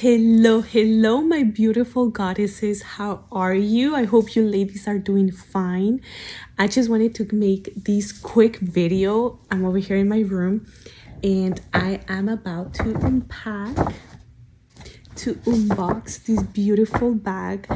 Hello, my beautiful goddesses. How are you? I hope you ladies are doing fine. I just wanted to make this quick video. I'm over here in my room and I am about to unbox this beautiful bag,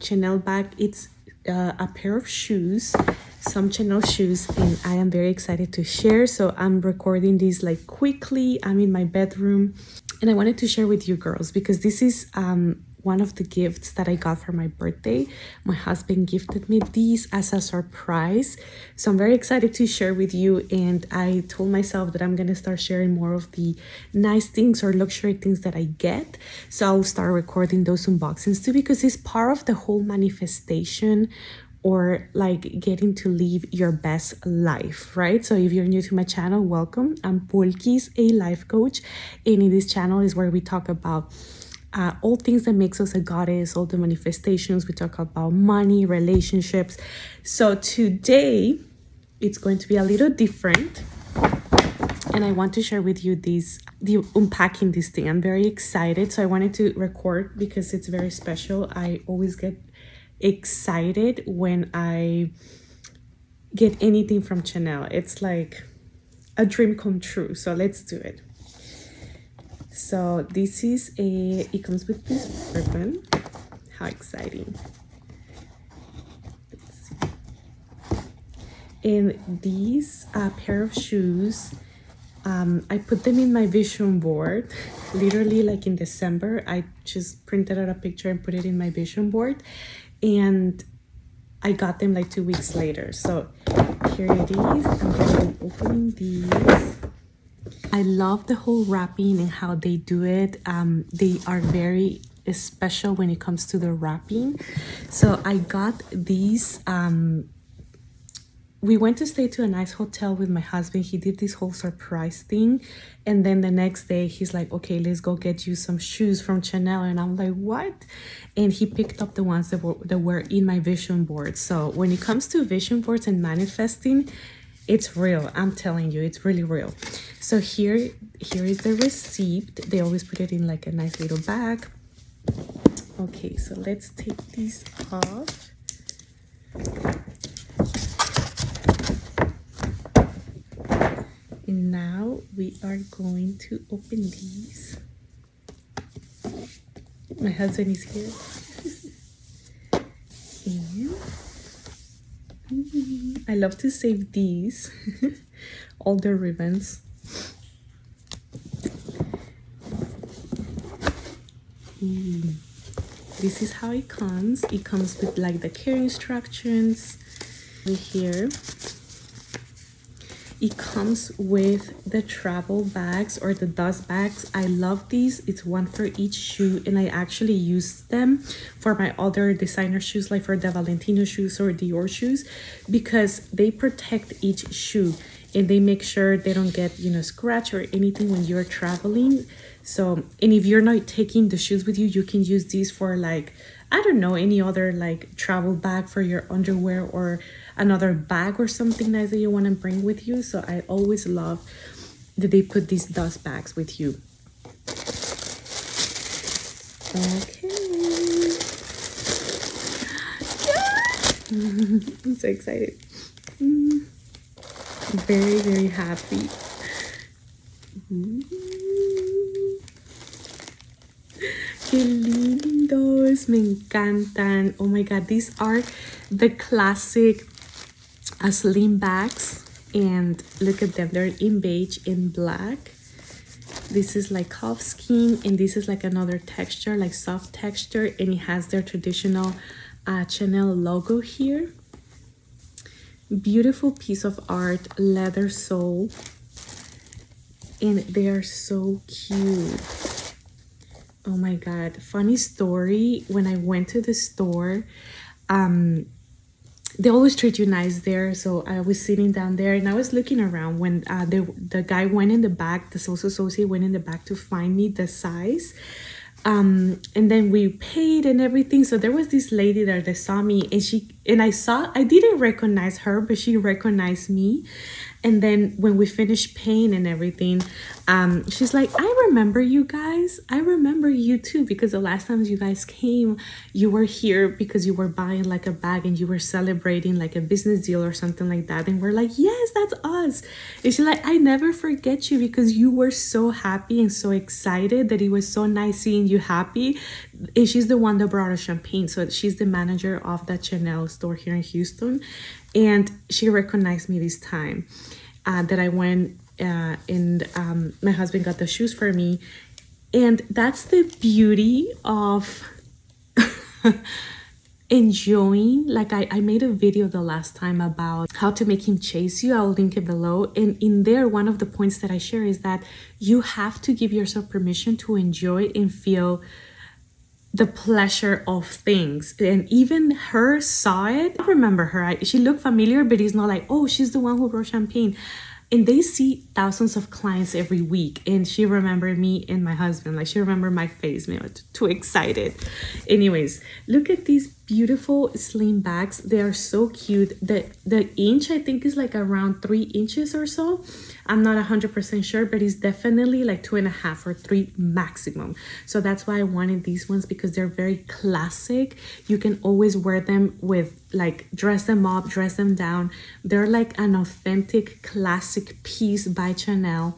Chanel bag. It's a pair of shoes, some Chanel shoes, and I am very excited to share. So I'm recording this like quickly. I'm in my bedroom and I wanted to share with you girls because this is one of the gifts that I got for my birthday. My husband gifted me these as a surprise, so I'm very excited to share with you. And I told myself that I'm gonna start sharing more of the nice things or luxury things that I get, so I'll start recording those unboxings too, because it's part of the whole manifestation or like getting to live your best life, right? So if you're new to my channel, welcome. I'm Polkis, a life coach, and in this channel is where we talk about all things that makes us a goddess, all the manifestations. We talk about money, relationships. So today it's going to be a little different, and I want to share with you the unpacking this thing. I'm very excited, so I wanted to record because it's very special. I always get excited when I get anything from Chanel. It's like a dream come true, so let's do it. So this is it comes with this ribbon. How exciting. Let's see. And these pair of shoes, I put them in my vision board literally like in December. I just printed out a picture and put it in my vision board, and I got them like 2 weeks later. So here it is. I'm going to be opening these. I love the whole wrapping and how they do it. They are very special when it comes to the wrapping. So I got these. We went to stay to a nice hotel with my husband. He did this whole surprise thing, and then the next day he's like, okay, let's go get you some shoes from Chanel. And I'm like, what? And he picked up the ones that were in my vision board. So when it comes to vision boards and manifesting, it's real. I'm telling you, it's really real. So here is the receipt. They always put it in like a nice little bag. Okay, so let's take these off. And now we are going to open these. My husband is here. And I love to save these, all the ribbons. This is how it comes. It comes with like the care instructions here. It comes with the travel bags or the dust bags. I love these. It's one for each shoe, and I actually use them for my other designer shoes, like for the Valentino shoes or Dior shoes, because they protect each shoe and they make sure they don't get, you know, scratch or anything when you're traveling. So, and if you're not taking the shoes with you, you can use these for like, I don't know, any other like travel bag for your underwear or another bag or something nice that you want to bring with you. So I always love that they put these dust bags with you. Okay. I'm so excited. Very, very happy. Qué lindos, me encantan. Oh my god, these are the classic slim bags, and look at them, they're in beige and black. This is like calfskin, and this is like another texture, like soft texture, and it has their traditional Chanel logo here. Beautiful piece of art, leather sole, and they are so cute. Oh my god, funny story, when I went to the store, they always treat you nice there. So I was sitting down there and I was looking around when the guy went in the back, the sales associate went in the back to find me the size. And then we paid and everything. So there was this lady there that saw me, and I didn't recognize her, but she recognized me. And then when we finished paying and everything, she's like, I remember you guys. I remember you too, because the last time you guys came, you were here because you were buying like a bag and you were celebrating like a business deal or something like that. And we're like, yes, that's us. And she's like, I never forget you because you were so happy and so excited that it was so nice seeing you happy. And she's the one that brought us champagne. So she's the manager of that Chanel store here in Houston. And she recognized me this time that I went and my husband got the shoes for me. And that's the beauty of enjoying. Like I made a video the last time about how to make him chase you. I'll link it below. And in there, one of the points that I share is that you have to give yourself permission to enjoy and feel the pleasure of things. And even her saw it. I remember her. She looked familiar, but it's not like, oh, she's the one who brought champagne. And they see thousands of clients every week. And she remembered me and my husband. Like, she remembered my face. Man, too excited. Anyways, look at these beautiful sling bags. They are so cute. The inch, I think, is like around 3 inches or so. I'm not 100% sure, but it's definitely like 2.5 or 3 maximum. So that's why I wanted these ones, because they're very classic. You can always wear them with, like, dress them up, dress them down. They're like an authentic classic piece by Chanel.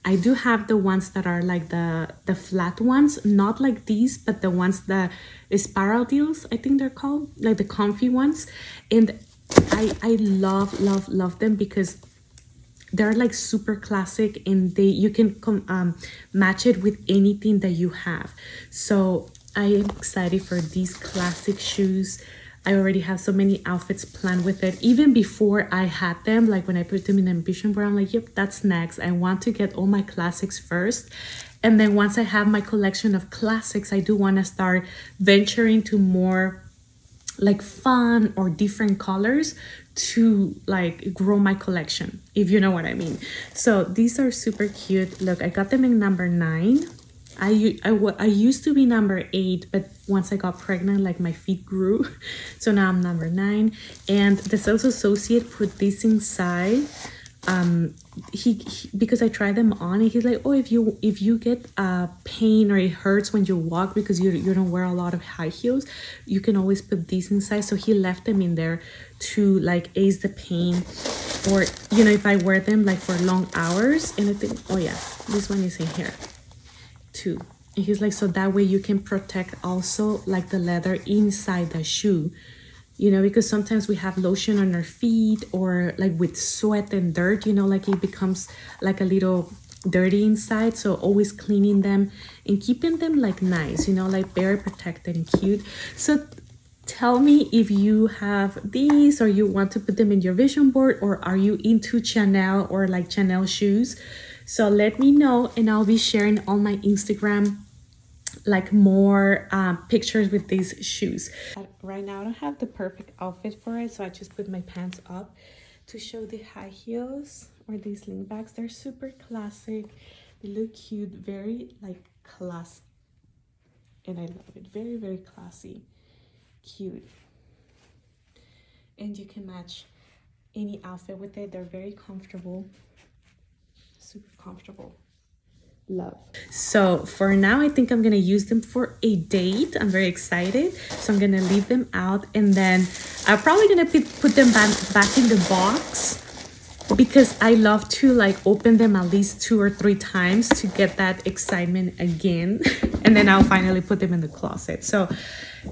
I do have the ones that are like the flat ones, not like these, but the ones that spiral deals, I think they're called, like the comfy ones. And I love them because they're like super classic, and you can match it with anything that you have. So I am excited for these classic shoes. I already have so many outfits planned with it. Even before I had them, like when I put them in the ambition board, I'm like, yep, that's next. I want to get all my classics first. And then once I have my collection of classics, I do want to start venturing to more like fun or different colors to like grow my collection, if you know what I mean. So these are super cute. Look, I got them in number 9. I used to be number 8, but once I got pregnant, like my feet grew. So now I'm number 9. And the sales associate put this inside. He because I tried them on, and he's like, oh, if you get pain or it hurts when you walk because you don't wear a lot of high heels, you can always put these inside. So he left them in there to like ease the pain, or you know, if I wear them like for long hours. And I think, oh yeah, this one is in here too. And he's like, so that way you can protect also like the leather inside the shoe, you know, because sometimes we have lotion on our feet, or like with sweat and dirt, you know, like it becomes like a little dirty inside. So always cleaning them and keeping them like nice, you know, like very protected and cute. So tell me if you have these, or you want to put them in your vision board, or are you into Chanel or like Chanel shoes? So let me know, and I'll be sharing on my Instagram like more pictures with these shoes. Right now I don't have the perfect outfit for it, so I just put my pants up to show the high heels or these slingbacks. They're super classic. They look cute, very like class, and I love it. Very, very classy, cute, and you can match any outfit with it. They're very comfortable, super comfortable. Love. So for now, I think I'm gonna use them for a date. I'm very excited, so I'm gonna leave them out, and then I'm probably gonna put them back in the box, because I love to like open them at least 2 or 3 times to get that excitement again. And then I'll finally put them in the closet. So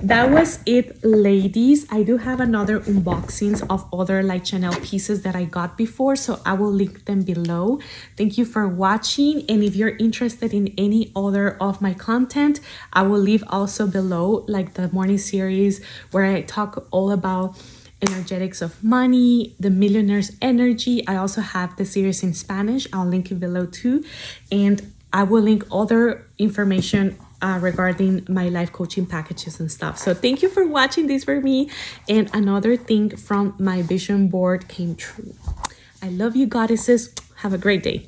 that was it, ladies. I do have another unboxings of other like Chanel pieces that I got before, so I will link them below. Thank you for watching, and if you're interested in any other of my content, I will leave also below like the morning series where I talk all about energetics of money, the millionaire's energy. I also have the series in Spanish. I'll link it below too, and I will link other information regarding my life coaching packages and stuff. So thank you for watching this for me. And another thing from my vision board came true. I love you, goddesses. Have a great day.